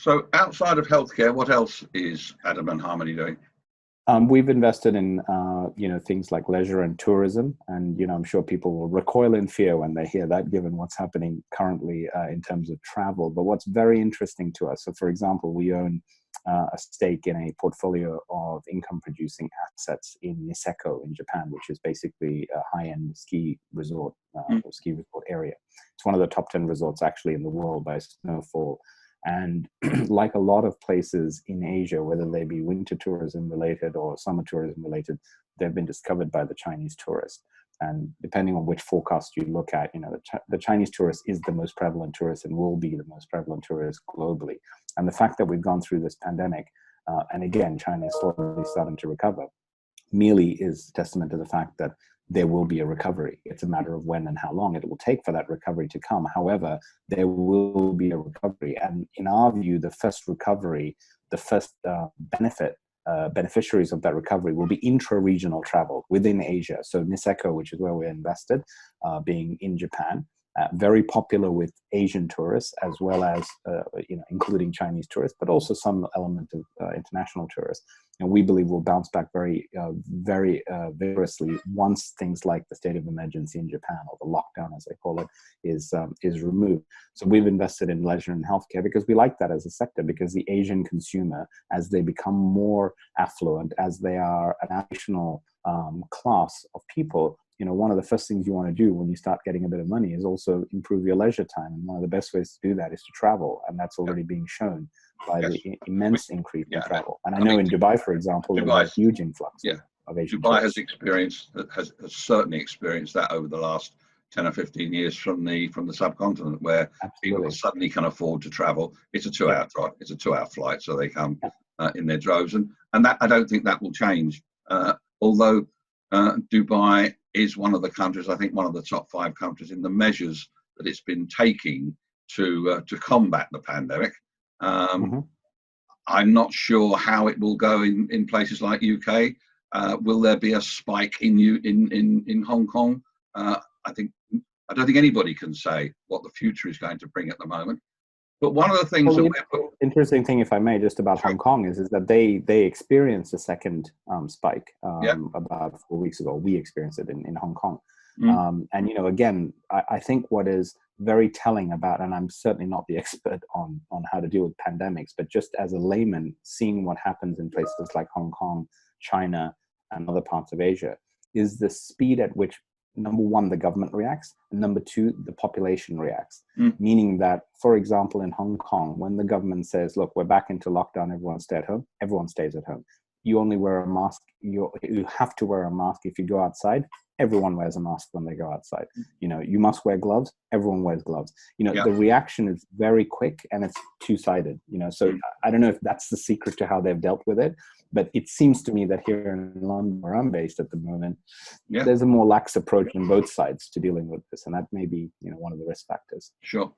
So outside of healthcare, what else is Adam and Harmony doing? We've invested in, things like leisure and tourism, and I'm sure people will recoil in fear when they hear that, given what's happening currently in terms of travel. But what's very interesting to us, so for example, we own a stake in a portfolio of income-producing assets in Niseko in Japan, which is basically a high-end ski resort or ski resort area. It's one of the top 10 resorts actually in the world by snowfall. And like a lot of places in Asia, whether they be winter tourism related or summer tourism related, they've been discovered by the Chinese tourist. And depending on which forecast you look at, the Chinese tourist is the most prevalent tourist and will be the most prevalent tourist globally. And the fact that we've gone through this pandemic, and again, China is slowly starting to recover, merely is testament to the fact that there will be a recovery. It's a matter of when and how long it will take for that recovery to come. However, there will be a recovery. And in our view, the first recovery, the first beneficiaries of that recovery will be intra-regional travel within Asia. So Niseko, which is where we're invested, being in Japan, very popular with Asian tourists, as well as, including Chinese tourists, but also some element of international tourists. And we believe will bounce back very vigorously once things like the state of emergency in Japan, or the lockdown, as they call it, is removed. So we've invested in leisure and healthcare because we like that as a sector, because the Asian consumer, as they become more affluent, as they are an additional class of people, one of the first things you want to do when you start getting a bit of money is also improve your leisure time. And one of the best ways to do that is to travel. And that's already being shown by the immense increase in travel. And I know in Dubai, for example, there's a huge influx of Asian Dubai tourists. has certainly experienced that over the last 10 or 15 years from the subcontinent, where people suddenly can afford to travel. It's a 2-hour drive. It's a 2-hour flight. So they come in their droves. And that, I don't think that will change. Although Dubai is one of the countries, I think one of the top 5 countries in the measures that it's been taking to combat the pandemic. I'm not sure how it will go in places like UK. Will there be a spike in Hong Kong? I don't think anybody can say what the future is going to bring at the moment. But one of the things interesting thing, if I may, just about Hong Kong is that they experienced a second spike about 4 weeks ago. We experienced it in Hong Kong. And, again, I think what is very telling about, and I'm certainly not the expert on how to deal with pandemics, but just as a layman, seeing what happens in places like Hong Kong, China, and other parts of Asia, is the speed at which, number one, the government reacts, and number two, the population reacts. Meaning that, for example, in Hong Kong, when the government says, look, we're back into lockdown, everyone stay at home, everyone stays at home. You only wear a mask, you have to wear a mask if you go outside. Everyone wears a mask when they go outside. You must wear gloves, everyone wears gloves. The reaction is very quick and it's two-sided, so I don't know if that's the secret to how they've dealt with it, but it seems to me that here in London, where I'm based at the moment, there's a more lax approach on both sides to dealing with this, and that may be one of the risk factors. Sure.